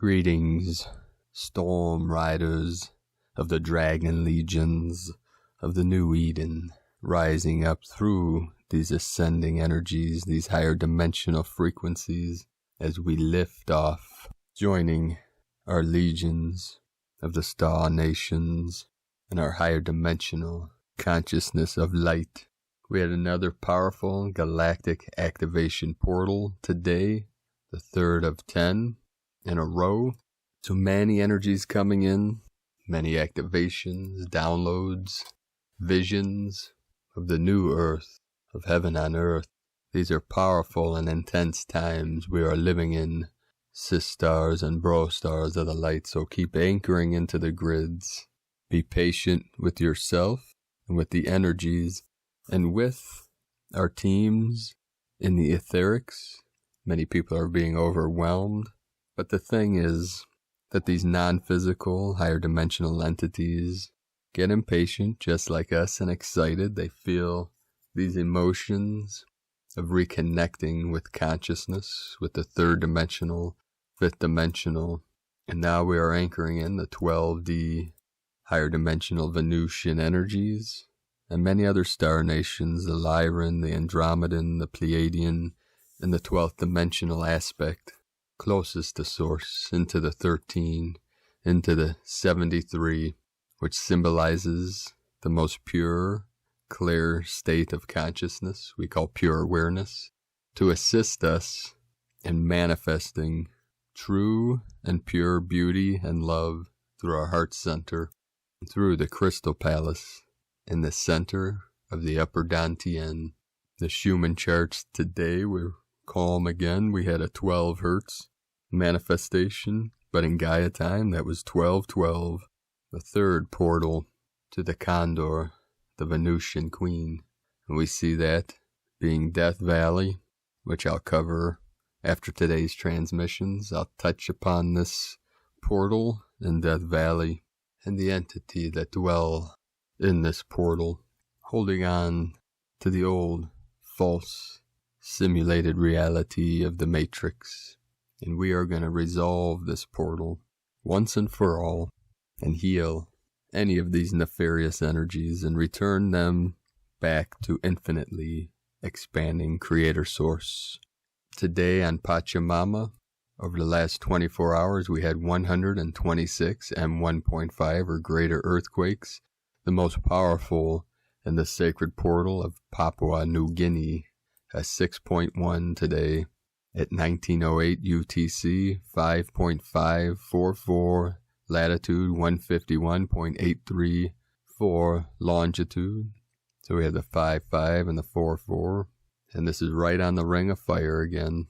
Greetings, storm riders of the dragon legions of the new Eden, rising up through these ascending energies, these higher dimensional frequencies, as we lift off, joining our legions of the star nations and our higher dimensional consciousness of light. We had another powerful galactic activation portal today, the third of 10 in a row. So many energies coming in, many activations, downloads, visions of the new earth, of heaven on earth. These are powerful and intense times we are living in, sis stars and bro stars of the light. So keep anchoring into the grids. Be patient with yourself and with the energies and with our teams in the etherics. Many people are being overwhelmed. But the thing is that these non-physical, higher dimensional entities get impatient just like us and excited. They feel these emotions of reconnecting with consciousness, with the third dimensional, fifth dimensional. And now we are anchoring in the 12D higher dimensional Venusian energies and many other star nations, the Lyran, the Andromedan, the Pleiadian, and the 12th dimensional aspect. Closest to source, into the 13, into the 73, which symbolizes the most pure, clear state of consciousness we call pure awareness, to assist us in manifesting true and pure beauty and love through our heart center, through the crystal palace in the center of the upper Dantian. The Schumann charts today were calm again. We had a 12 hertz manifestation, but in Gaia time that was 1212, the third portal to the Condor, the Venusian queen. And we see that being Death Valley, which I'll cover after today's transmissions. I'll touch upon this portal in Death Valley and the entity that dwell in this portal, holding on to the old false simulated reality of the Matrix. And we are going to resolve this portal once and for all and heal any of these nefarious energies and return them back to infinitely expanding Creator Source. Today on Pachamama, over the last 24 hours, we had 126 M1.5 or greater earthquakes, the most powerful in the sacred portal of Papua New Guinea. A 6.1 today at 1908 UTC, 5.544 latitude, 151.834 longitude. So we have the 5.5 and the 4.4. And this is right on the ring of fire again.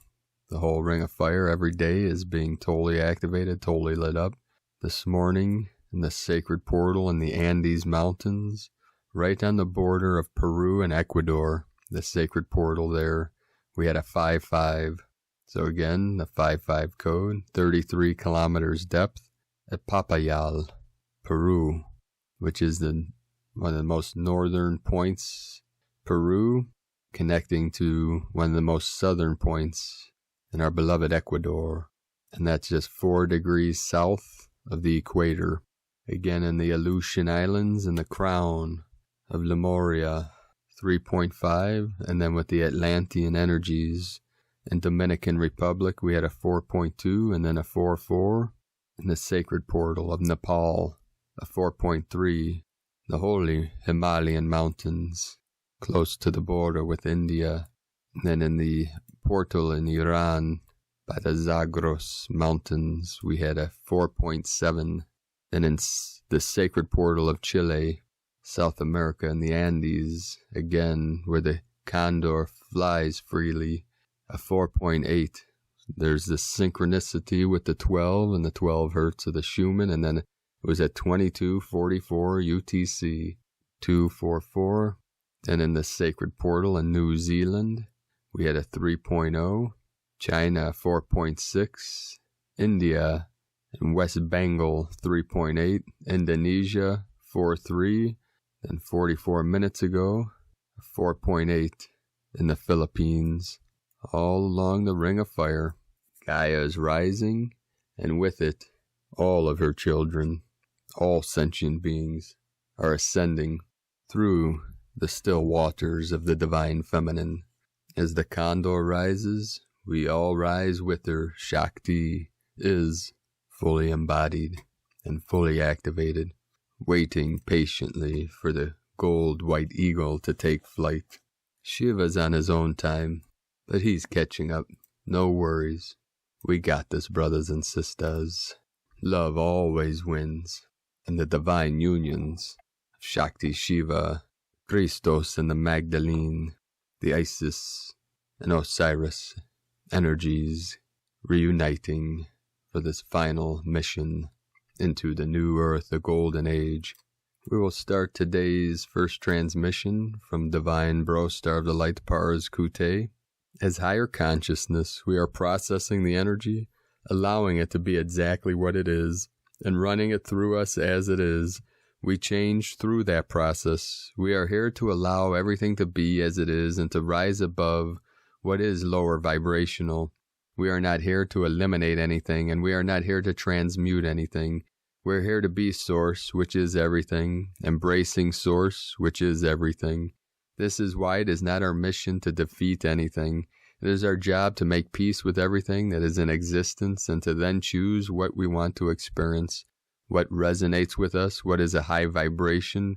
The whole ring of fire every day is being totally activated, totally lit up. This morning in the sacred portal in the Andes Mountains, right on the border of Peru and Ecuador, the sacred portal there, we had a 5.5. So again, the 5.5 code, 33 kilometers depth at Papayal, Peru, which is one of the most northern points, Peru, connecting to one of the most southern points in our beloved Ecuador. And that's just 4 degrees south of the equator. Again, in the Aleutian Islands and the crown of Lemuria, 3.5, and then with the Atlantean energies in Dominican Republic, we had a 4.2 and then a 4.4. In the sacred portal of Nepal, a 4.3. The holy Himalayan mountains, close to the border with India. And then in the portal in Iran, by the Zagros mountains, we had a 4.7. Then in the sacred portal of Chile, South America in the Andes, again, where the condor flies freely, a 4.8. There's this synchronicity with the 12 and the 12 hertz of the Schumann, and then it was at 2244 UTC, 244. Then in the sacred portal in New Zealand, we had a 3.0, China 4.6, India and West Bengal 3.8, Indonesia 4.3, then 44 minutes ago, 4.8 in the Philippines, all along the ring of fire. Gaia is rising and with it, all of her children, all sentient beings, are ascending through the still waters of the divine feminine. As the condor rises, we all rise with her. Shakti is fully embodied and fully activated, waiting patiently for the gold white eagle to take flight. Shiva's on his own time, but he's catching up. No worries. We got this, brothers and sisters. Love always wins, and the divine unions of Shakti, Shiva, Christos and the Magdalene, the Isis and Osiris energies reuniting for this final mission into the new earth, the golden age. We will start today's first transmission from Divine Bro Star of the Light Pars Kute. As higher consciousness, we are processing the energy, allowing it to be exactly what it is, and running it through us as it is. We change through that process. We are here to allow everything to be as it is and to rise above what is lower vibrational. We are not here to eliminate anything, and we are not here to transmute anything. We're here to be Source, which is everything, embracing Source, which is everything. This is why it is not our mission to defeat anything. It is our job to make peace with everything that is in existence and to then choose what we want to experience, what resonates with us, what is a high vibration.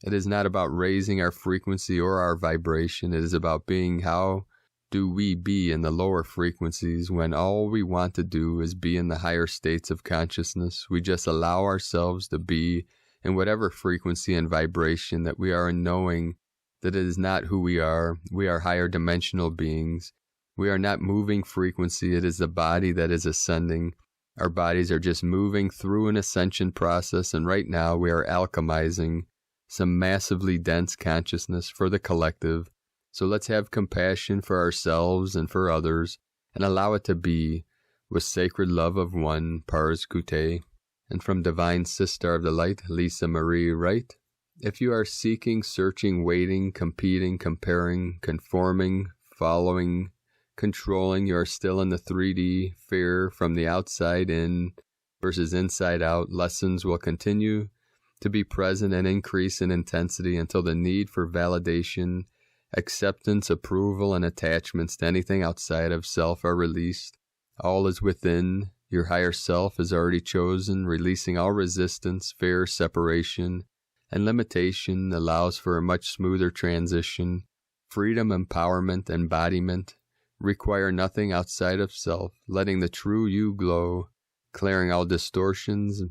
It is not about raising our frequency or our vibration. It is about being how do we be in the lower frequencies when all we want to do is be in the higher states of consciousness. We just allow ourselves to be in whatever frequency and vibration that we are in, knowing that it is not who we are. We are higher dimensional beings. We are not moving frequency. It is the body that is ascending. Our bodies are just moving through an ascension process, and right now we are alchemizing some massively dense consciousness for the collective. So let's have compassion for ourselves and for others, and allow it to be with sacred love of one, Pars Kute. And from Divine Sister of the Light, Lisa Marie Wright. If you are seeking, searching, waiting, competing, comparing, conforming, following, controlling, you are still in the 3D fear from the outside in versus inside out. Lessons will continue to be present and increase in intensity until the need for validation, acceptance, approval, and attachments to anything outside of self are released. All is within. Your higher self is already chosen, releasing all resistance, fear, separation, and limitation allows for a much smoother transition. Freedom, empowerment, embodiment require nothing outside of self, letting the true you glow, clearing all distortions,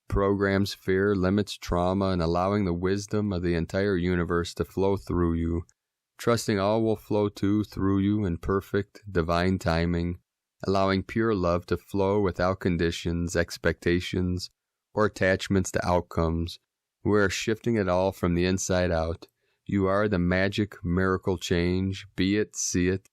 programs, fear, limits, trauma, and allowing the wisdom of the entire universe to flow through you. Trusting all will flow through you in perfect, divine timing, allowing pure love to flow without conditions, expectations, or attachments to outcomes. We are shifting it all from the inside out. You are the magic miracle change. Be it, see it,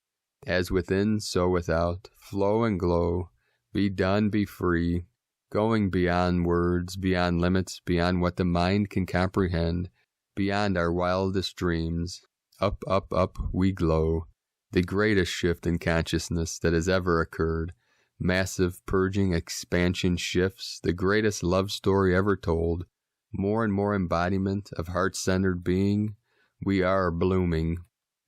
as within, so without. Flow and glow. Be done, be free. Going beyond words, beyond limits, beyond what the mind can comprehend, beyond our wildest dreams. Up, up, up, we glow. The greatest shift in consciousness that has ever occurred. Massive purging, expansion shifts. The greatest love story ever told. More and more embodiment of heart-centered being. We are blooming.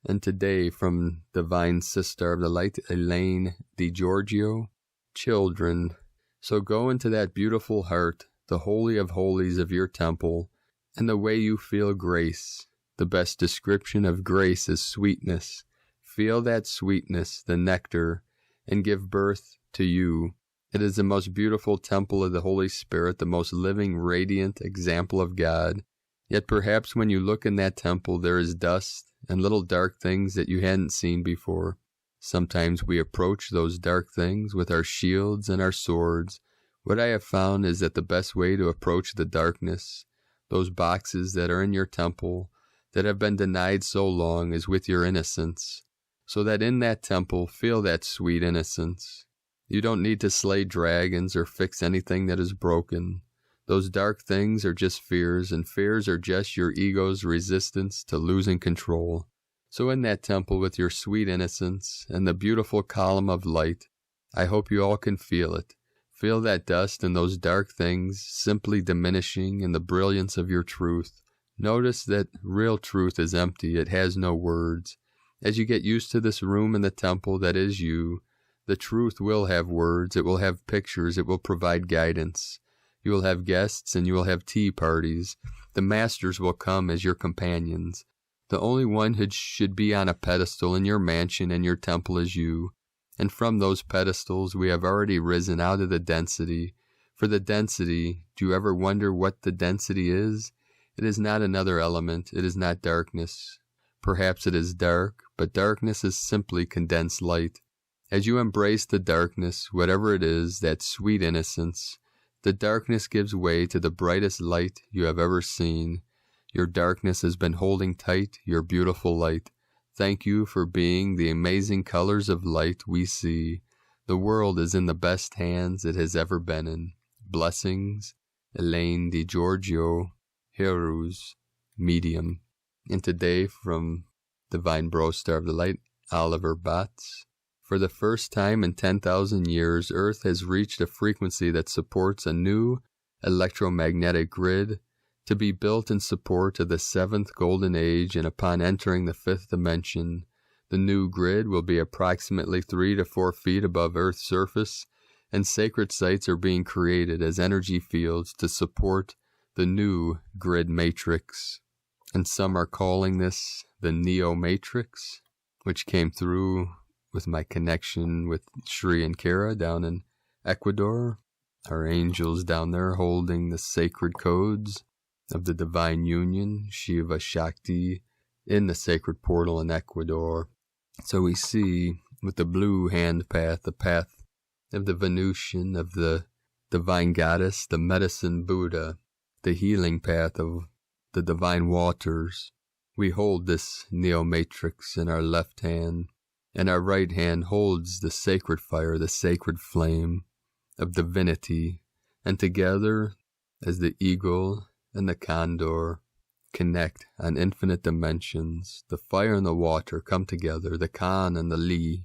And today from Divine Sister of the Light, Elaine DiGiorgio, children. So go into that beautiful heart, the holy of holies of your temple, and the way you feel grace. The best description of grace is sweetness. Feel that sweetness, the nectar, and give birth to you. It is the most beautiful temple of the Holy Spirit, the most living, radiant example of God. Yet perhaps when you look in that temple, there is dust and little dark things that you hadn't seen before. Sometimes we approach those dark things with our shields and our swords. What I have found is that the best way to approach the darkness, those boxes that are in your temple, that have been denied so long, is with your innocence. So that in that temple, feel that sweet innocence. You don't need to slay dragons or fix anything that is broken. Those dark things are just fears, and fears are just your ego's resistance to losing control. So in that temple with your sweet innocence and the beautiful column of light, I hope you all can feel it. Feel that dust and those dark things simply diminishing in the brilliance of your truth. Notice that real truth is empty. It has no words. As you get used to this room in the temple that is you, the truth will have words. It will have pictures. It will provide guidance. You will have guests and you will have tea parties. The masters will come as your companions. The only one who should be on a pedestal in your mansion and your temple is you. And from those pedestals we have already risen out of the density. For the density, do you ever wonder what the density is? It is not another element. It is not darkness. Perhaps it is dark, but darkness is simply condensed light. As you embrace the darkness, whatever it is, that sweet innocence, the darkness gives way to the brightest light you have ever seen. Your darkness has been holding tight your beautiful light. Thank you for being the amazing colors of light we see. The world is in the best hands it has ever been in. Blessings, Elaine Di Giorgio, Heroes, Medium. And today from Divine Bro Star of the Light, Oliver Batts. For the first time in 10,000 years, Earth has reached a frequency that supports a new electromagnetic grid to be built in support of the 7th Golden Age, and upon entering the 5th dimension, the new grid will be approximately 3 to 4 feet above Earth's surface, and sacred sites are being created as energy fields to support the new grid matrix. And some are calling this the Neo Matrix, which came through with my connection with Shri and Kara down in Ecuador. Our angels down there holding the sacred codes of the divine union, Shiva Shakti, in the sacred portal in Ecuador. So we see with the blue hand path, the path of the Venusian, of the divine goddess, the medicine Buddha, the healing path of the divine waters. We hold this Neo Matrix in our left hand, and our right hand holds the sacred fire, the sacred flame of divinity. And together, as the eagle and the condor connect on infinite dimensions, the fire and the water come together, the Khan and the Li,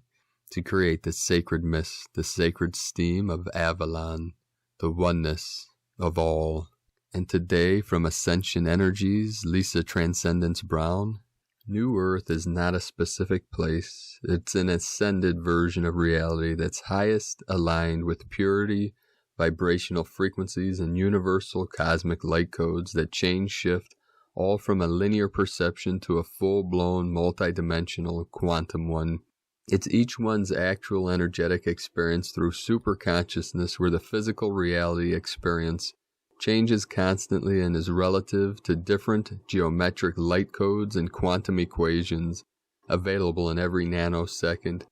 to create the sacred mist, the sacred steam of Avalon, the oneness of all. And today, from Ascension Energies, Lisa Transcendence Brown, New Earth is not a specific place. It's an ascended version of reality that's highest aligned with purity, vibrational frequencies, and universal cosmic light codes that change shift all from a linear perception to a full-blown multidimensional quantum one. It's each one's actual energetic experience through superconsciousness, where the physical reality experience changes constantly and is relative to different geometric light codes and quantum equations available in every nanosecond,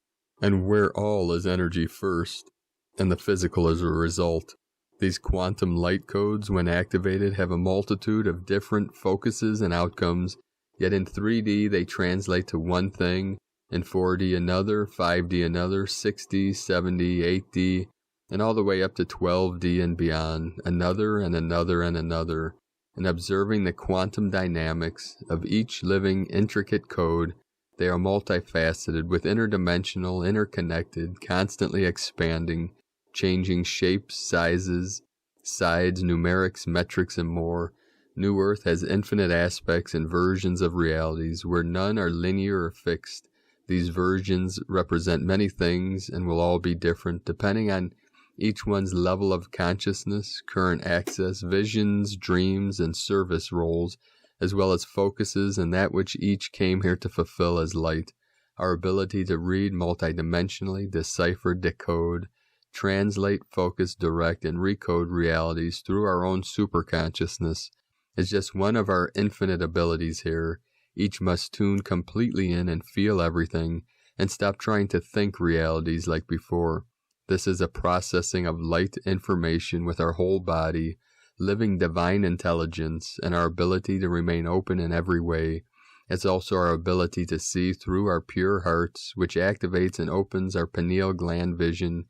and where all is energy first and the physical is a result. These quantum light codes, when activated, have a multitude of different focuses and outcomes, yet in 3D they translate to one thing, in 4D another, 5D another, 6D, 7D, 8D, and all the way up to 12D and beyond, another and another and another. And observing the quantum dynamics of each living intricate code, they are multifaceted, with interdimensional, interconnected, constantly expanding, changing shapes, sizes, sides, numerics, metrics, and more. New Earth has infinite aspects and versions of realities, where none are linear or fixed. These versions represent many things and will all be different, depending on each one's level of consciousness, current access, visions, dreams, and service roles, as well as focuses and that which each came here to fulfill as light. Our ability to read multidimensionally, decipher, decode, translate, focus, direct, and recode realities through our own superconsciousness is just one of our infinite abilities here. Each must tune completely in and feel everything, and stop trying to think realities like before. This is a processing of light information with our whole body, living divine intelligence, and our ability to remain open in every way. It's also our ability to see through our pure hearts, which activates and opens our pineal gland vision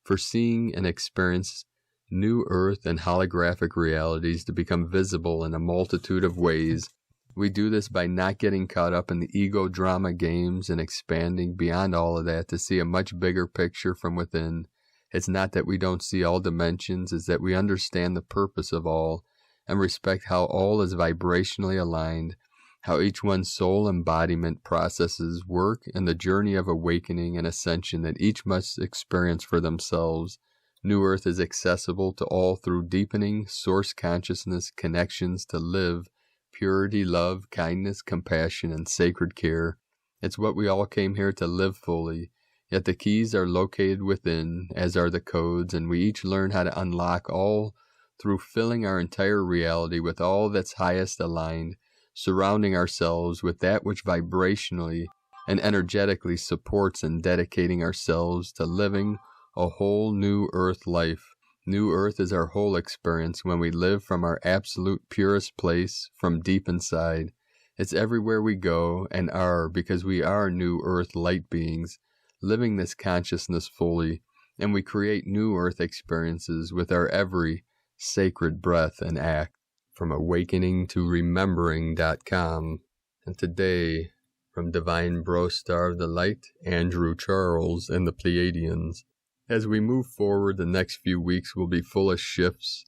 for seeing and experience new earth and holographic realities to become visible in a multitude of ways. We do this by not getting caught up in the ego drama games and expanding beyond all of that to see a much bigger picture from within. It's not that we don't see all dimensions, it's that we understand the purpose of all and respect how all is vibrationally aligned, how each one's soul embodiment processes work and the journey of awakening and ascension that each must experience for themselves. New Earth is accessible to all through deepening source consciousness connections to live purity, love, kindness, compassion, and sacred care. It's what we all came here to live fully, yet the keys are located within, as are the codes, and we each learn how to unlock all through filling our entire reality with all that's highest aligned, surrounding ourselves with that which vibrationally and energetically supports and dedicating ourselves to living a whole new earth life. New Earth is our whole experience when we live from our absolute purest place from deep inside. It's everywhere we go and are because we are New Earth light beings, living this consciousness fully, and we create New Earth experiences with our every sacred breath and act. From awakeningtoremembering.com. And today, from Divine Bro Star of the Light, Andrew Charles and the Pleiadians. As we move forward, the next few weeks will be full of shifts.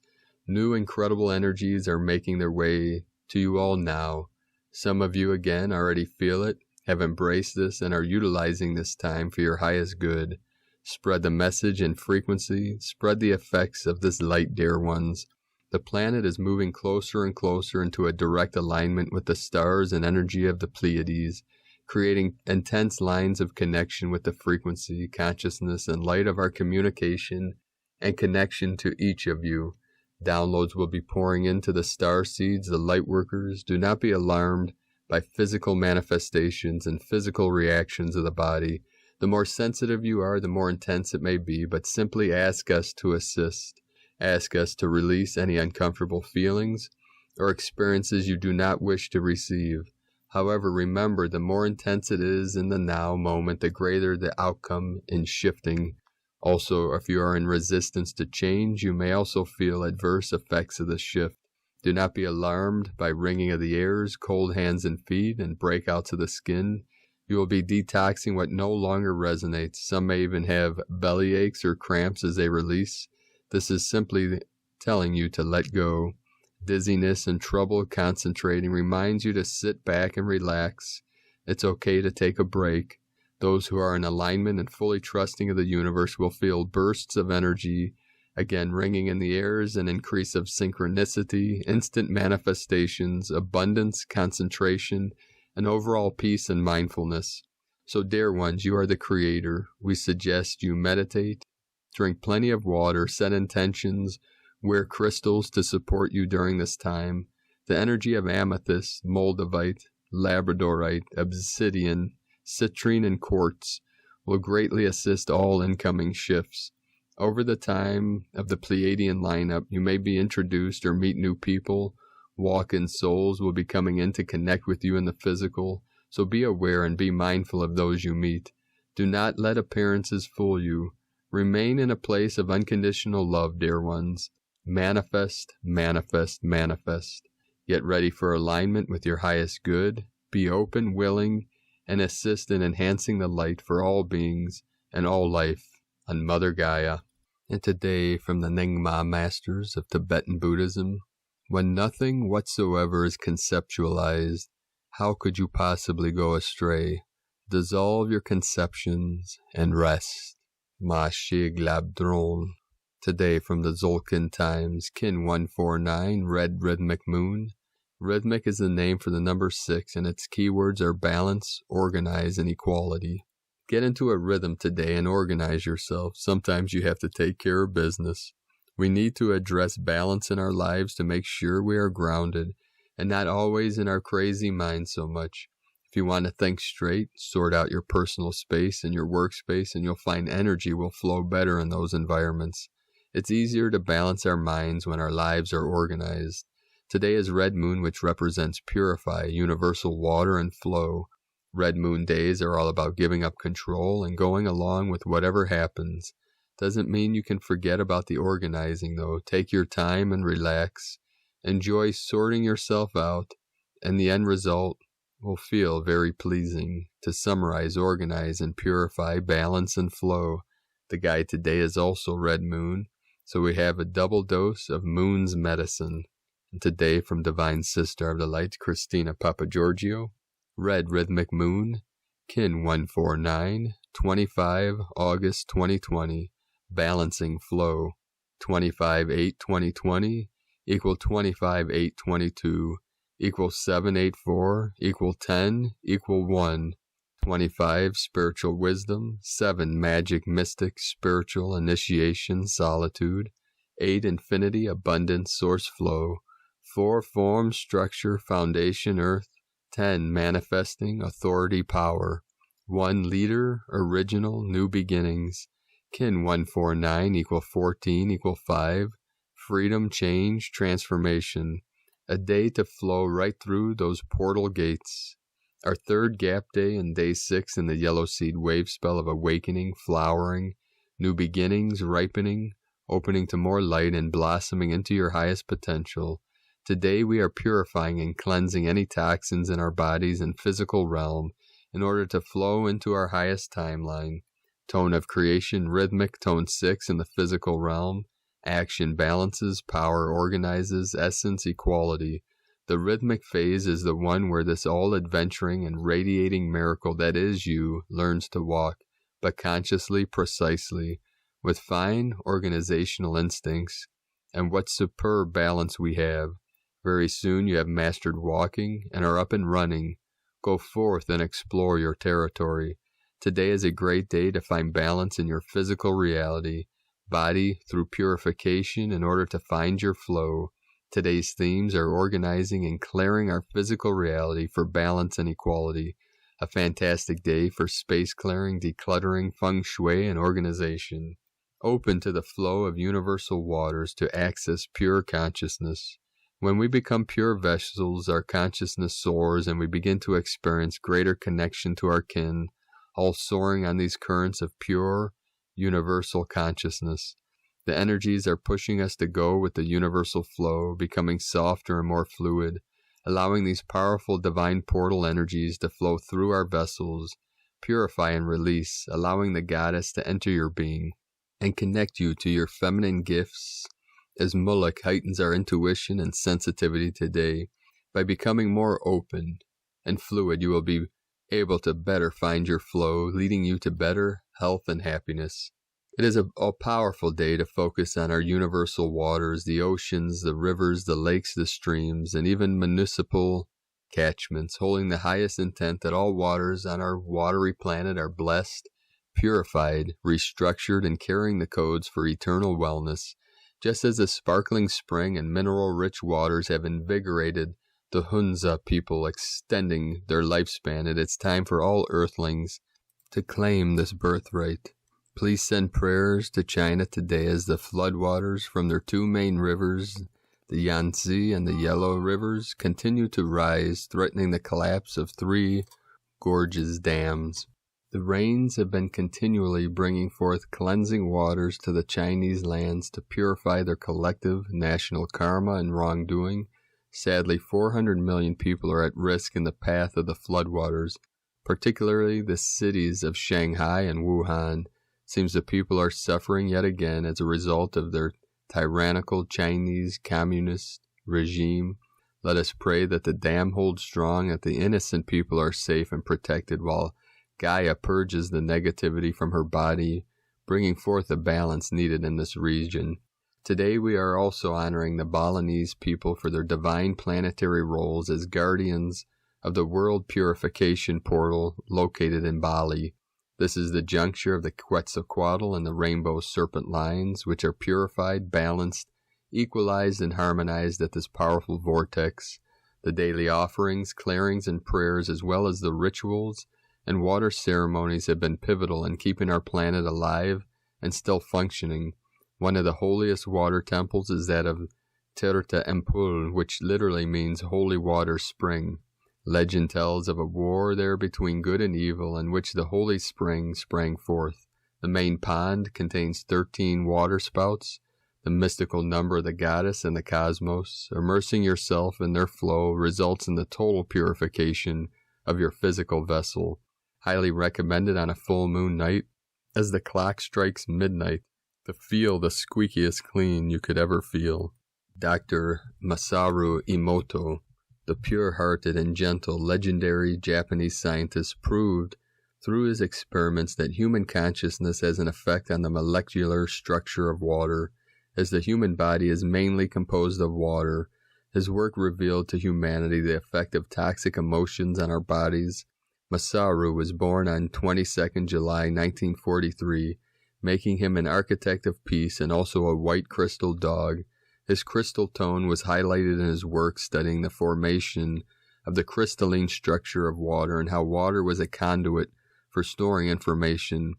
New incredible energies are making their way to you all now. Some of you, again, already feel it, have embraced this, and are utilizing this time for your highest good. Spread the message and frequency, spread the effects of this light, dear ones. The planet is moving closer and closer into a direct alignment with the stars and energy of the Pleiades, creating intense lines of connection with the frequency, consciousness, and light of our communication and connection to each of you. Downloads will be pouring into the star seeds, the light workers. Do not be alarmed by physical manifestations and physical reactions of the body. The more sensitive you are, the more intense it may be, but simply ask us to assist. Ask us to release any uncomfortable feelings or experiences you do not wish to receive. However, remember, the more intense it is in the now moment, the greater the outcome in shifting. Also, if you are in resistance to change, you may also feel adverse effects of the shift. Do not be alarmed by wringing of the ears, cold hands and feet, and breakouts of the skin. You will be detoxing what no longer resonates. Some may even have belly aches or cramps as they release. This is simply telling you to let go. Dizziness and trouble concentrating reminds you to sit back and relax. It's okay to take a break. Those who are in alignment and fully trusting of the universe will feel bursts of energy, again ringing in the airs, an increase of synchronicity, instant manifestations, abundance, concentration, and overall peace and mindfulness. So, dear ones, you are the creator. We suggest you meditate, drink plenty of water, set intentions, wear crystals to support you during this time. The energy of amethyst, moldavite, labradorite, obsidian, citrine, and quartz will greatly assist all incoming shifts. Over the time of the Pleiadian lineup, you may be introduced or meet new people. Walk-in souls will be coming in to connect with you in the physical, so be aware and be mindful of those you meet. Do not let appearances fool you. Remain in a place of unconditional love, dear ones. Manifest, manifest, manifest. Get ready for alignment with your highest good. Be open, willing, and assist in enhancing the light for all beings and all life on Mother Gaia. And today, from the Nyingma Masters of Tibetan Buddhism, when nothing whatsoever is conceptualized, how could you possibly go astray? Dissolve your conceptions and rest. Ma Shig Labdron. Today, from the Zolkin Times, Kin 149, Red Rhythmic Moon. Rhythmic is the name for the number 6, and its keywords are balance, organize, and equality. Get into a rhythm today and organize yourself. Sometimes you have to take care of business. We need to address balance in our lives to make sure we are grounded and not always in our crazy minds so much. If you want to think straight, sort out your personal space and your workspace, and you'll find energy will flow better in those environments. It's easier to balance our minds when our lives are organized. Today is Red Moon, which represents purify, universal water, and flow. Red Moon days are all about giving up control and going along with whatever happens. Doesn't mean you can forget about the organizing, though. Take your time and relax. Enjoy sorting yourself out, and the end result will feel very pleasing. To summarize, organize and purify, balance and flow. The guide today is also red moon, so we have a double dose of moon's medicine. And today from Divine Sister of the Light, Christina Papagiorgio, red rhythmic moon, kin 149, 25 August 2020, balancing flow, 25/8/2020 equal 25/8/22 equal 7/84 equal 10 equal 1. 25 spiritual wisdom, 7 magic mystic spiritual initiation solitude, 8 infinity abundance source flow, 4 form structure foundation earth, 10 manifesting authority power, 1 leader original new beginnings, kin 149 equal 14 equal 5, freedom change transformation, a day to flow right through those portal gates. Our third gap day and day 6 in the yellow seed wave spell of awakening, flowering, new beginnings, ripening, opening to more light and blossoming into your highest potential. Today we are purifying and cleansing any toxins in our bodies and physical realm in order to flow into our highest timeline. Tone of creation, rhythmic, tone 6 in the physical realm. Action balances, power organizes, essence equality. The rhythmic phase is the one where this all-adventuring and radiating miracle that is you learns to walk, but consciously, precisely, with fine organizational instincts. And what superb balance we have. Very soon you have mastered walking and are up and running. Go forth and explore your territory. Today is a great day to find balance in your physical reality, body through purification in order to find your flow. Today's themes are organizing and clearing our physical reality for balance and equality. A fantastic day for space clearing, decluttering, feng shui, and organization. Open to the flow of universal waters to access pure consciousness. When we become pure vessels, our consciousness soars and we begin to experience greater connection to our kin, all soaring on these currents of pure, universal consciousness. The energies are pushing us to go with the universal flow, becoming softer and more fluid, allowing these powerful divine portal energies to flow through our vessels, purify and release, allowing the goddess to enter your being and connect you to your feminine gifts. As Mulak heightens our intuition and sensitivity today, by becoming more open and fluid, you will be able to better find your flow, leading you to better health and happiness. It is a powerful day to focus on our universal waters, the oceans, the rivers, the lakes, the streams, and even municipal catchments, holding the highest intent that all waters on our watery planet are blessed, purified, restructured, and carrying the codes for eternal wellness. Just as the sparkling spring and mineral-rich waters have invigorated the Hunza people, extending their lifespan, it is time for all earthlings to claim this birthright. Please send prayers to China today as the floodwaters from their 2 main rivers, the Yangtze and the Yellow Rivers, continue to rise, threatening the collapse of 3 gorgeous dams. The rains have been continually bringing forth cleansing waters to the Chinese lands to purify their collective national karma and wrongdoing. Sadly, 400 million people are at risk in the path of the floodwaters, particularly the cities of Shanghai and Wuhan. Seems the people are suffering yet again as a result of their tyrannical Chinese communist regime. Let us pray that the dam holds strong, that the innocent people are safe and protected while Gaia purges the negativity from her body, bringing forth the balance needed in this region. Today we are also honoring the Balinese people for their divine planetary roles as guardians of the world purification portal located in Bali. This is the juncture of the Quetzalcoatl and the rainbow serpent lines, which are purified, balanced, equalized, and harmonized at this powerful vortex. The daily offerings, clearings, and prayers, as well as the rituals and water ceremonies have been pivotal in keeping our planet alive and still functioning. One of the holiest water temples is that of Tirta Empul, which literally means holy water spring. Legend tells of a war there between good and evil in which the holy spring sprang forth. The main pond contains 13 water spouts, the mystical number of the goddess and the cosmos. Immersing yourself in their flow results in the total purification of your physical vessel. Highly recommended on a full moon night, as the clock strikes midnight to feel the squeakiest clean you could ever feel. Dr. Masaru Emoto, the pure-hearted and gentle legendary Japanese scientist, proved through his experiments that human consciousness has an effect on the molecular structure of water, as the human body is mainly composed of water. His work revealed to humanity the effect of toxic emotions on our bodies. Masaru was born on 22nd July 1943, making him an architect of peace and also a white crystal dog. His crystal tone was highlighted in his work studying the formation of the crystalline structure of water and how water was a conduit for storing information.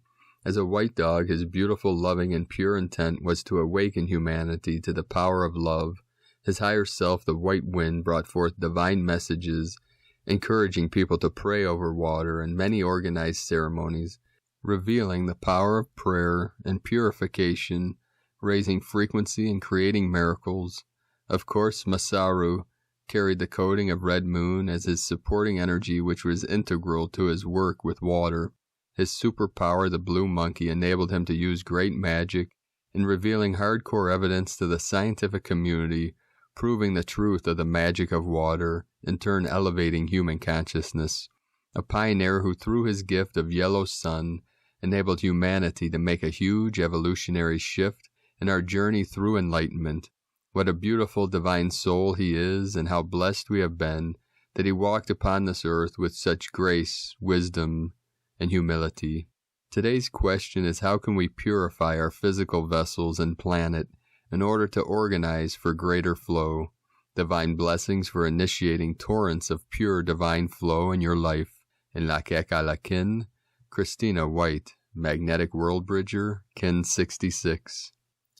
As a white dog, his beautiful, loving, and pure intent was to awaken humanity to the power of love. His higher self, the white wind, brought forth divine messages, encouraging people to pray over water and many organized ceremonies, revealing the power of prayer and purification, raising frequency and creating miracles. Of course, Masaru carried the coding of red moon as his supporting energy, which was integral to his work with water. His superpower, the blue monkey, enabled him to use great magic in revealing hardcore evidence to the scientific community, proving the truth of the magic of water, in turn elevating human consciousness. A pioneer who, through his gift of yellow sun, enabled humanity to make a huge evolutionary shift in our journey through enlightenment. What a beautiful divine soul he is, and how blessed we have been that he walked upon this earth with such grace, wisdom, and humility. Today's question is, how can we purify our physical vessels and planet in order to organize for greater flow? Divine blessings for initiating torrents of pure divine flow in your life. In La Kin, Christina White, Magnetic World Bridger, Kin 66.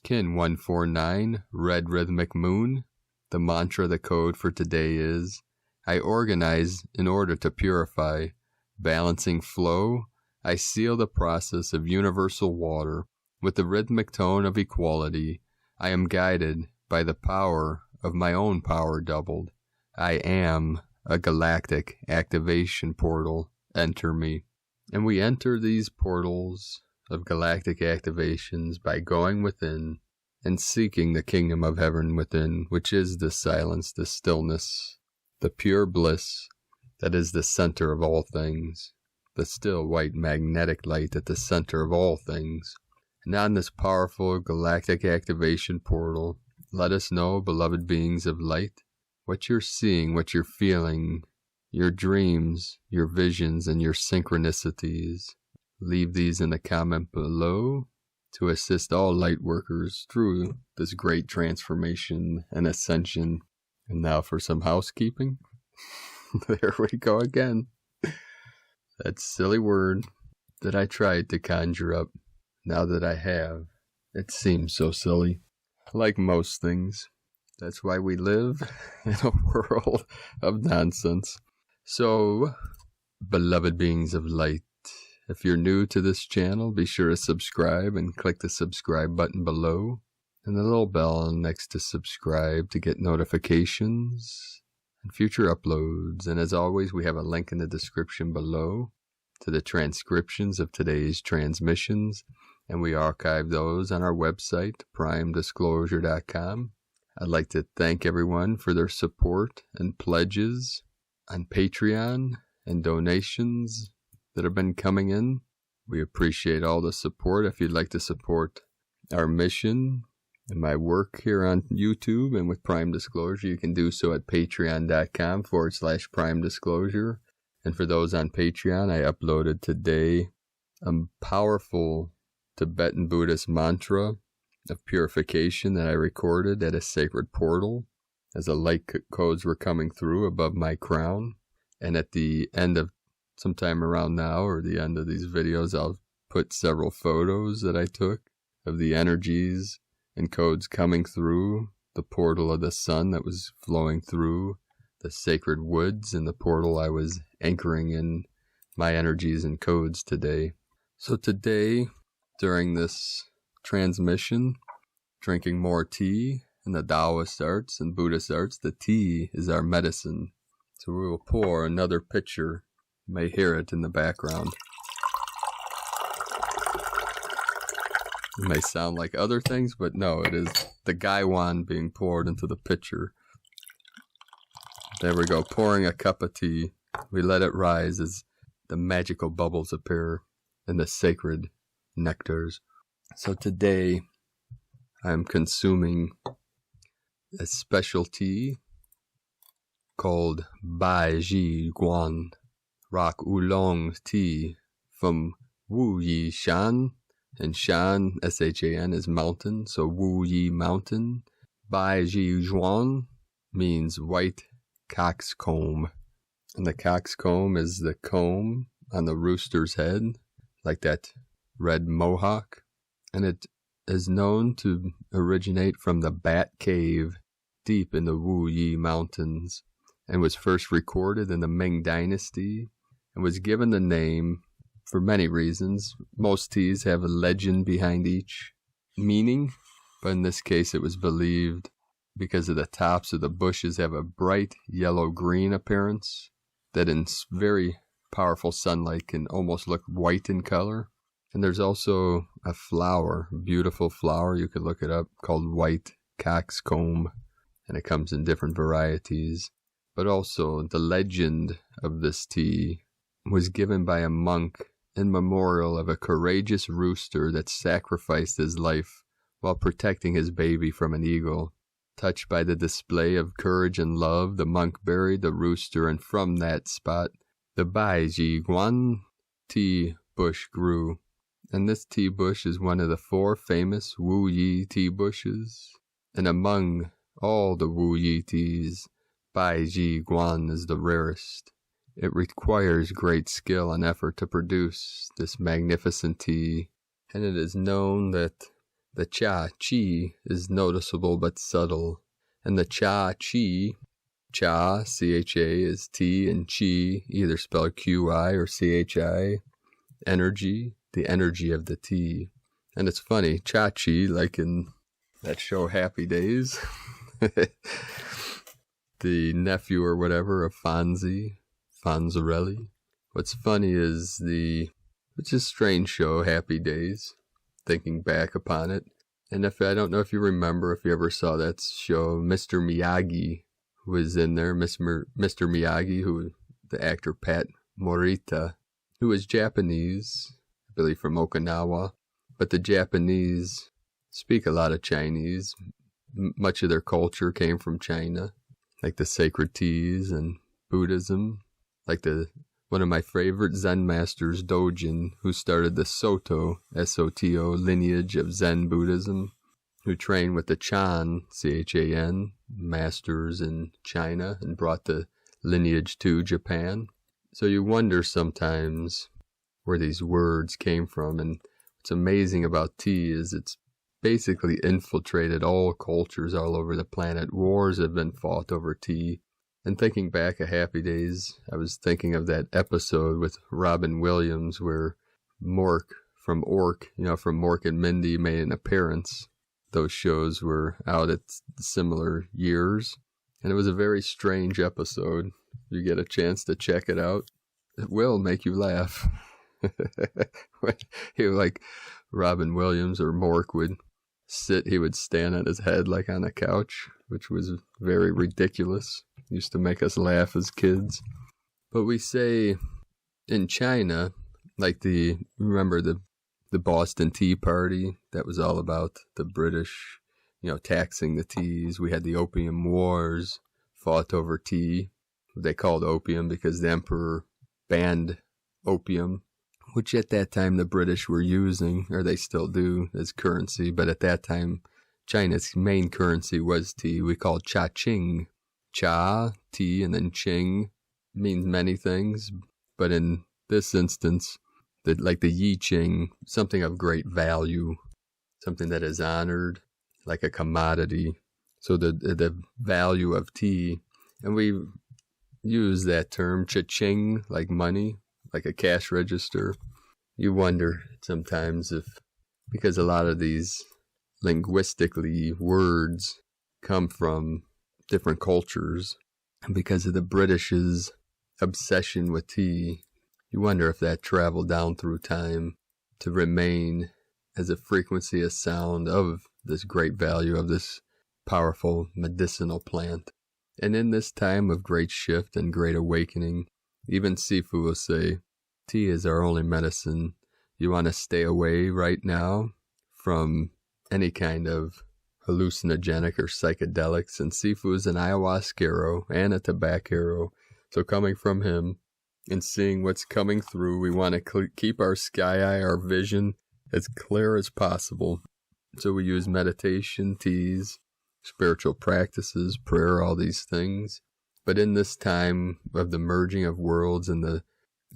Kin 149, Red Rhythmic Moon. The mantra, the code for today is, I organize in order to purify. Balancing flow, I seal the process of universal water with the rhythmic tone of equality. I am guided by the power of my own power doubled. I am a galactic activation portal. Enter me. And we enter these portals of galactic activations by going within and seeking the kingdom of heaven within, which is the silence, the stillness, the pure bliss that is the center of all things, the still white magnetic light at the center of all things. And on this powerful galactic activation portal, let us know, beloved beings of light, what you're seeing, what you're feeling, your dreams, your visions, and your synchronicities. Leave these in the comment below to assist all light workers through this great transformation and ascension. And now for some housekeeping. There we go again. That silly word that I tried to conjure up. Now that I have, it seems so silly. Like most things. That's why we live in a world of nonsense. So, beloved beings of light, if you're new to this channel, be sure to subscribe and click the subscribe button below and the little bell next to subscribe to get notifications and future uploads. And as always, we have a link in the description below to the transcriptions of today's transmissions, and we archive those on our website, primedisclosure.com. I'd like to thank everyone for their support and pledges on Patreon and donations that have been coming in. We appreciate all the support. If you'd like to support our mission and my work here on YouTube and with Prime Disclosure, you can do so at patreon.com/Prime Disclosure. And for those on Patreon, I uploaded today a powerful Tibetan Buddhist mantra of purification that I recorded at a sacred portal as the light codes were coming through above my crown. And at the end of sometime around now, or the end of these videos, I'll put several photos that I took of the energies and codes coming through the portal of the sun that was flowing through the sacred woods and the portal I was anchoring in my energies and codes today. So today, during this transmission, drinking more tea in the Taoist arts and Buddhist arts, the tea is our medicine. So we will pour another pitcher. You may hear it in the background. It may sound like other things, but no, it is the gaiwan being poured into the pitcher. There we go, pouring a cup of tea. We let it rise as the magical bubbles appear in the sacred nectars. So today I'm consuming a special tea called Bai Ji Guan Rock Oolong tea from Wu Yi Shan. And Shan, S-H-A-N, is mountain, so Wu Yi Mountain. Bai Ji Guan means white coxcomb. And the coxcomb is the comb on the rooster's head, like that red mohawk. And it is known to originate from the Bat Cave deep in the Wu Yi Mountains, and was first recorded in the Ming Dynasty, and was given the name for many reasons. Most teas have a legend behind each meaning, but in this case it was believed because of the tops of the bushes have a bright yellow-green appearance that in very powerful sunlight can almost look white in color. And there's also a flower, beautiful flower, you could look it up, called white coxcomb, and it comes in different varieties. But also the legend of this tea was given by a monk in memorial of a courageous rooster that sacrificed his life while protecting his baby from an eagle. Touched by the display of courage and love, the monk buried the rooster, and from that spot the Bai Ji Guan tea bush grew. And this tea bush is one of the 4 famous Wu Yi tea bushes. And among all the Wu Yi teas, Bai Ji Guan is the rarest. It requires great skill and effort to produce this magnificent tea, and it is known that the cha-chi is noticeable but subtle, and the cha-chi, cha, C-H-A, is tea, and chi, either spelled Q-I or C-H-I, energy, the energy of the tea. And it's funny, cha-chi, like in that show Happy Days, the nephew or whatever of Fonzarelli. What's funny is it's a strange show, Happy Days, thinking back upon it. And I don't know if you remember, if you ever saw that show, Mr. Miyagi was in there. Mr. Miyagi, the actor Pat Morita, who was Japanese, I believe from Okinawa. But the Japanese speak a lot of Chinese. Much of their culture came from China, like the sacred teas and Buddhism. Like one of my favorite Zen masters, Dojin, who started the Soto, S-O-T-O, lineage of Zen Buddhism, who trained with the Chan, C-H-A-N, masters in China, and brought the lineage to Japan. So you wonder sometimes where these words came from. And what's amazing about tea is it's basically infiltrated all cultures all over the planet. Wars have been fought over tea. And thinking back of Happy Days, I was thinking of that episode with Robin Williams where Mork from Mork and Mindy made an appearance. Those shows were out at similar years, and it was a very strange episode. You get a chance to check it out. It will make you laugh. Like Robin Williams or Mork would he would stand on his head like on a couch, which was very ridiculous. Used to make us laugh as kids. But we say in China, like remember the Boston Tea Party? That was all about the British, taxing the teas. We had the Opium Wars, fought over tea. They called opium because the emperor banned opium, which at that time the British were using, or they still do, as currency. But at that time, China's main currency was tea. We called cha-ching. Cha, tea, and then ching means many things. But in this instance, like the Yi Ching, something of great value, something that is honored, like a commodity. So the value of tea, and we use that term, cha-ching, like money, like a cash register. You wonder sometimes because a lot of these linguistically words come from different cultures, and because of the British's obsession with tea, you wonder if that traveled down through time to remain as a frequency, a sound of this great value of this powerful medicinal plant. And in this time of great shift and great awakening, even Sifu will say, tea is our only medicine. You want to stay away right now from any kind of hallucinogenic or psychedelics. And Sifu is an ayahuasquero and a tobacco. So coming from him and seeing what's coming through, we want to keep our sky eye, our vision, as clear as possible. So we use meditation, teas, spiritual practices, prayer, all these things. But in this time of the merging of worlds and the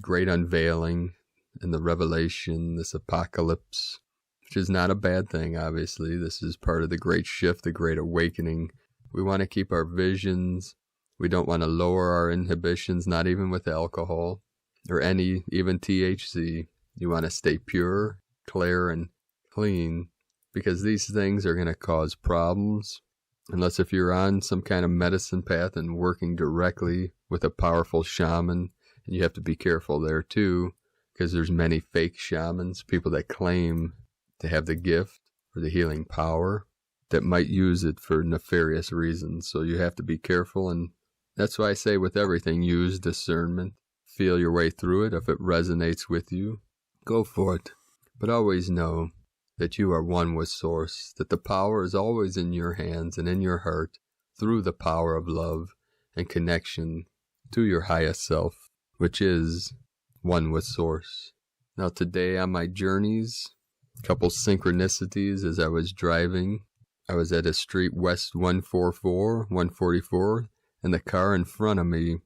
great unveiling and the revelation, this apocalypse, which is not a bad thing, obviously. This is part of the great shift, the great awakening. We want to keep our visions. We don't want to lower our inhibitions, not even with alcohol or even THC. You want to stay pure, clear, and clean, because these things are going to cause problems. Unless if you're on some kind of medicine path and working directly with a powerful shaman, and you have to be careful there too, because there's many fake shamans, people that claim to have the gift or the healing power that might use it for nefarious reasons. So you have to be careful, and that's why I say with everything, use discernment. Feel your way through it. If it resonates with you, go for it. But always know that you are one with Source, that the power is always in your hands and in your heart through the power of love and connection to your highest self, which is one with Source. Now today on my journeys, a couple synchronicities as I was driving. I was at a street west 144, and the car in front of me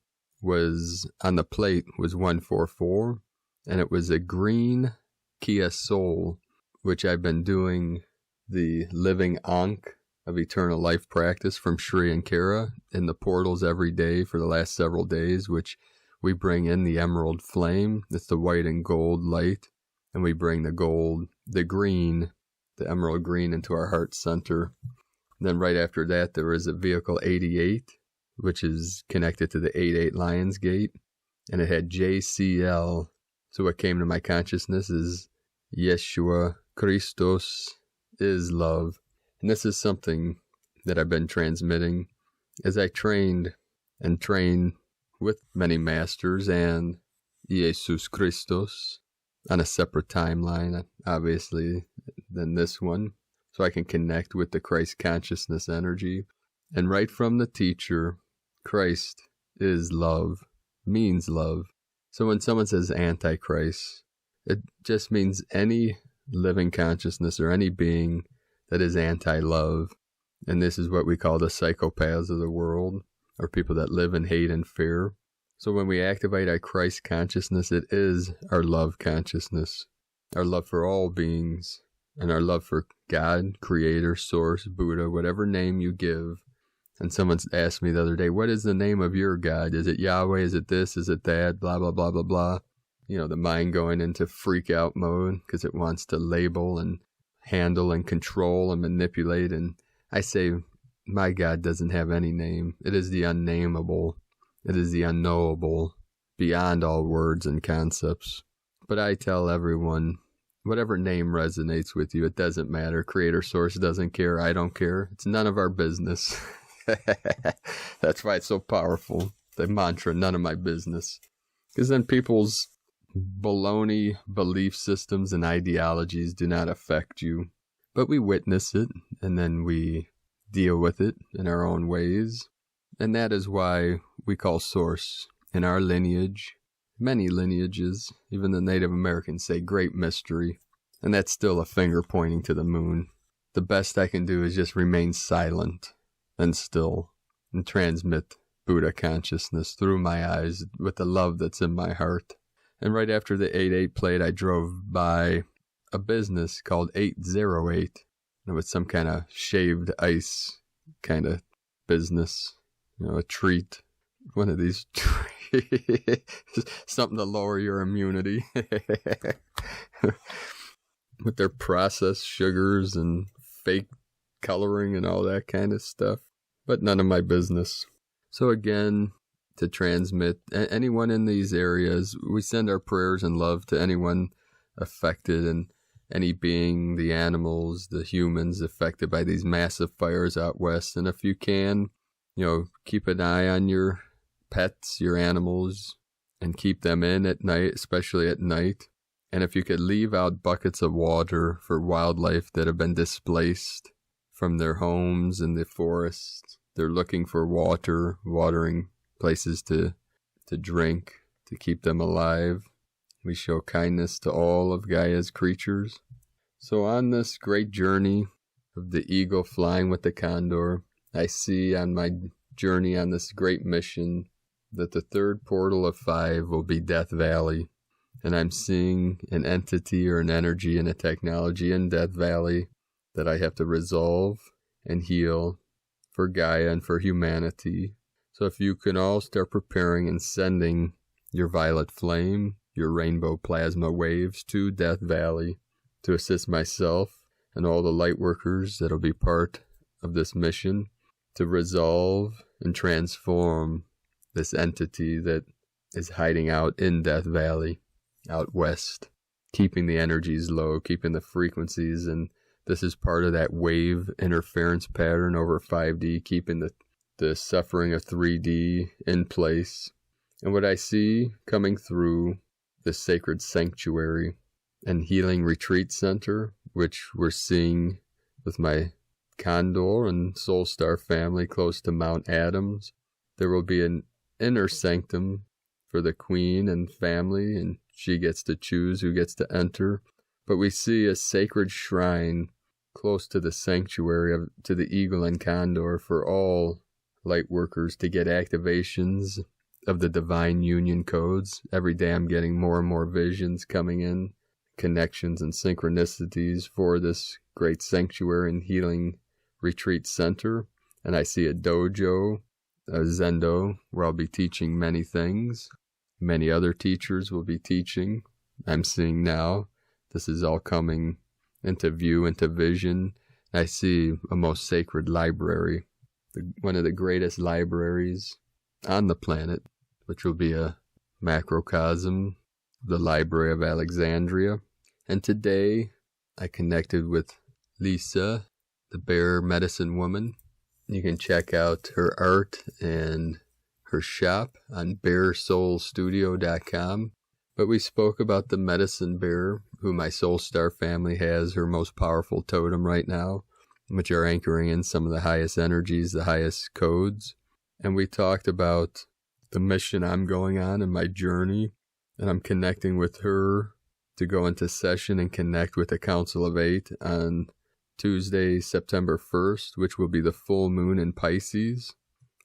was, on the plate, was 144, and it was a green Kia Soul, which I've been doing the living Ankh of eternal life practice from Shri and Kara in the portals every day for the last several days, which we bring in the emerald flame. It's the white and gold light, and we bring the gold, the green, the emerald green into our heart center. And then right after that, there is a vehicle 88, which is connected to the 88 Lions Gate, and it had JCL. So what came to my consciousness is Yeshua Christos is love. And this is something that I've been transmitting as I trained and train with many masters and Jesus Christos on a separate timeline, obviously, than this one, so I can connect with the Christ consciousness energy. And right from the teacher, Christ is love, means love. So when someone says Antichrist, it just means any living consciousness or any being that is anti-love. And this is what we call the psychopaths of the world, or people that live in hate and fear. So when we activate our Christ consciousness, it is our love consciousness, our love for all beings, and our love for God, Creator, Source, Buddha, whatever name you give. And someone asked me the other day, what is the name of your God? Is it Yahweh? Is it this? Is it that? Blah, blah, blah, blah, blah. You know, the mind going into freak out mode because it wants to label and handle and control and manipulate. And I say, my God doesn't have any name. It is the unnameable. It is the unknowable, beyond all words and concepts. But I tell everyone, whatever name resonates with you, it doesn't matter. Creator, Source doesn't care. I don't care. It's none of our business. That's why it's so powerful. The mantra, none of my business. Because then people's baloney belief systems and ideologies do not affect you. But we witness it, and then we deal with it in our own ways. And that is why we call Source in our lineage, many lineages, even the Native Americans say great mystery. And that's still a finger pointing to the moon. The best I can do is just remain silent and still and transmit Buddha consciousness through my eyes with the love that's in my heart. And right after the 88 played, I drove by a business called 808. It was some kind of shaved ice kind of business, you know, a treat. One of these something to lower your immunity. With their processed sugars and fake coloring and all that kind of stuff. But none of my business. So again, to transmit anyone in these areas, we send our prayers and love to anyone affected. And any being, the animals, the humans affected by these massive fires out west. And if you can, keep an eye on your pets, your animals, and keep them in at night, especially at night. And if you could leave out buckets of water for wildlife that have been displaced from their homes in the forest, they're looking for water, watering places to drink, to keep them alive. We show kindness to all of Gaia's creatures. So on this great journey of the eagle flying with the condor, I see on my journey on this great mission that the third portal of 5 will be Death Valley. And I'm seeing an entity or an energy and a technology in Death Valley that I have to resolve and heal for Gaia and for humanity. So if you can all start preparing and sending your violet flame, your rainbow plasma waves to Death Valley to assist myself and all the light workers that'll be part of this mission to resolve and transform this entity that is hiding out in Death Valley, out west, keeping the energies low, keeping the frequencies, and this is part of that wave interference pattern over 5D, keeping the suffering of 3D in place. And what I see coming through the sacred sanctuary and healing retreat center, which we're seeing with my Condor and Soul Star family close to Mount Adams, there will be an inner sanctum for the queen and family, and she gets to choose who gets to enter. But we see a sacred shrine close to the sanctuary to the eagle and condor for all light workers to get activations of the divine union codes. Every day I'm getting more and more visions coming in, connections and synchronicities for this great sanctuary and healing retreat center. And I see a dojo, a zendo, where I'll be teaching many things. Many other teachers will be teaching. I'm seeing now. This is all coming into view, into vision. I see a most sacred library, one of the greatest libraries on the planet, which will be a macrocosm, the Library of Alexandria. And today I connected with Lisa, the bear medicine woman. You can check out her art and her shop on bearsoulstudio.com. But we spoke about the medicine bear, who my Soul Star family has, her most powerful totem right now, which are anchoring in some of the highest energies, the highest codes. And we talked about the mission I'm going on in my journey, and I'm connecting with her to go into session and connect with the Council of 8 on Tuesday, September 1st, which will be the full moon in Pisces.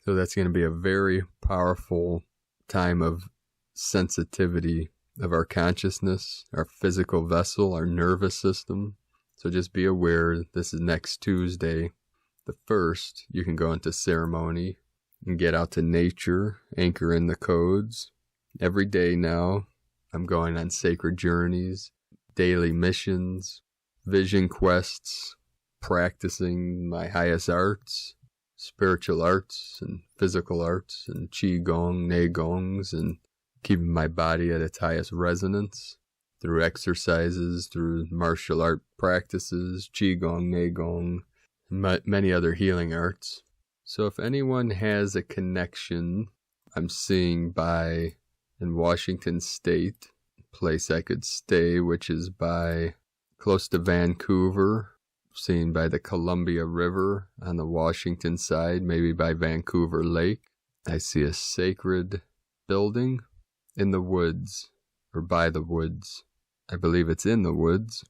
So that's going to be a very powerful time of sensitivity of our consciousness, our physical vessel, our nervous system. So just be aware, this is next Tuesday, the 1st. You can go into ceremony and get out to nature, anchor in the codes. Every day now, I'm going on sacred journeys, daily missions, vision quests, practicing my highest arts, spiritual arts and physical arts and qigong, neigongs, and keeping my body at its highest resonance through exercises, through martial art practices, qigong, neigong, and many other healing arts. So if anyone has a connection, I'm seeing by in Washington State, a place I could stay, which is by close to Vancouver, seen by the Columbia River on the Washington side, maybe by Vancouver Lake. I see a sacred building in the woods, or by the woods. I believe it's in the woods.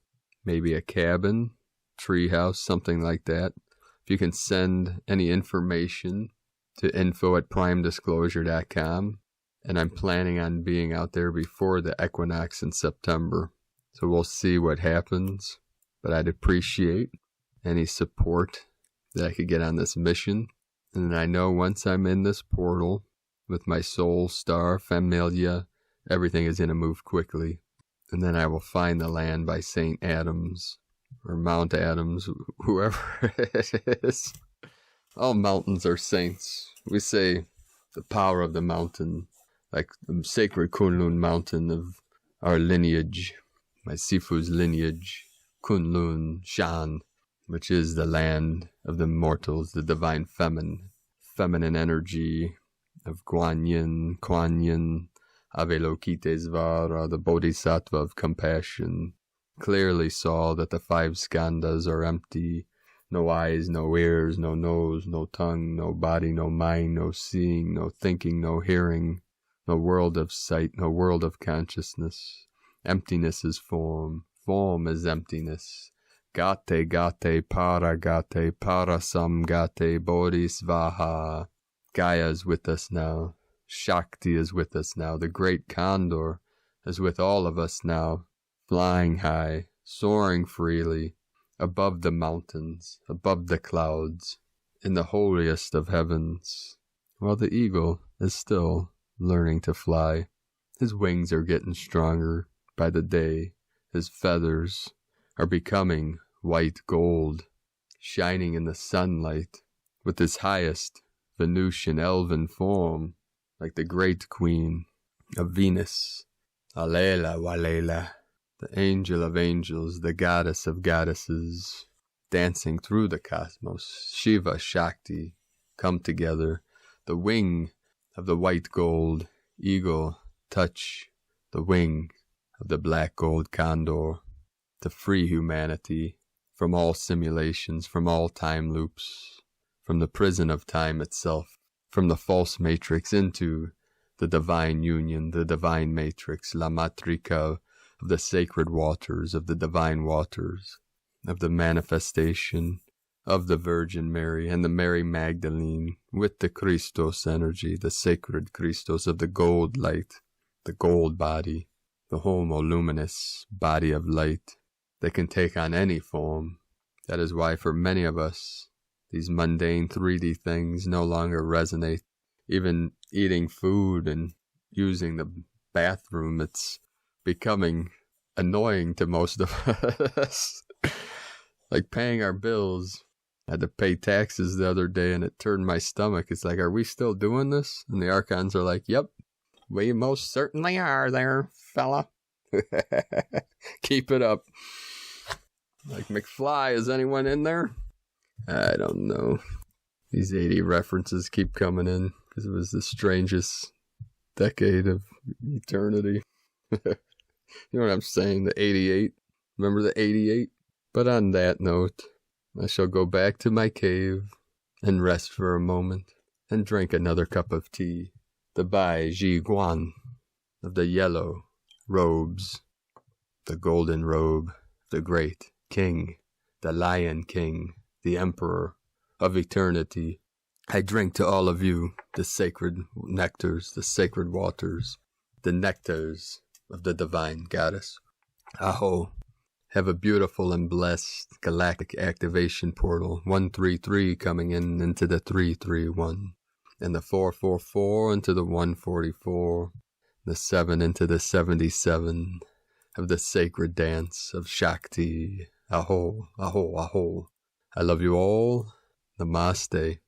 Maybe a cabin, treehouse, something like that. If you can send any information to info@primedisclosure.com. And I'm planning on being out there before the equinox in September. So we'll see what happens. But I'd appreciate any support that I could get on this mission. And I know once I'm in this portal with my Soul Star Familia, everything is going to move quickly. And then I will find the land by St. Adams or Mount Adams, whoever it is. All mountains are saints. We say the power of the mountain, like the sacred Kunlun mountain of our lineage, my Sifu's lineage, Kunlun Shan, which is the land of the mortals, the divine feminine energy of Kuan Yin, Avalokitesvara, the Bodhisattva of compassion, clearly saw that the 5 skandhas are empty. No eyes, no ears, no nose, no tongue, no body, no mind, no seeing, no thinking, no hearing, no world of sight, no world of consciousness. Emptiness is form. Form is emptiness. Gate, parasam gate, bodhisvaha. Gaia is with us now. Shakti is with us now. The great condor is with all of us now, flying high, soaring freely, above the mountains, above the clouds, in the holiest of heavens, while the eagle is still learning to fly. His wings are getting stronger by the day. His feathers are becoming white gold, shining in the sunlight with his highest Venusian elven form, like the great queen of Venus, Alela Walela, the angel of angels, the goddess of goddesses, dancing through the cosmos. Shiva, Shakti, come together. The wing of the white gold eagle touch the wing of the black gold condor, to free humanity from all simulations, from all time loops, from the prison of time itself, from the false matrix into the divine union, the divine matrix, la matrika of the sacred waters, of the divine waters, of the manifestation of the Virgin Mary and the Mary Magdalene with the Christos energy, the sacred Christos of the gold light, the gold body, the homo luminous body of light that can take on any form. That is why for many of us, these mundane 3D things no longer resonate. Even eating food and using the bathroom, it's becoming annoying to most of us. Like paying our bills. I had to pay taxes the other day and it turned my stomach. It's like, are we still doing this? And the archons are like, yep, we most certainly are there, fella. Keep it up. Like, McFly, is anyone in there? I don't know. These 80 references keep coming in because it was the strangest decade of eternity. You know what I'm saying? The 88. Remember the 88? But on that note, I shall go back to my cave and rest for a moment and drink another cup of tea. The Bai Ji Guan of the yellow robes, the golden robe, the great king, the Lion King, the Emperor of eternity. I drink to all of you the sacred nectars, the sacred waters, the nectars of the divine goddess. Aho. Have a beautiful and blessed galactic activation portal. 133 coming in into the 331. And the 444 into the 144. The 7 into the 77 of the sacred dance of Shakti. Aho, aho, aho. I love you all. Namaste.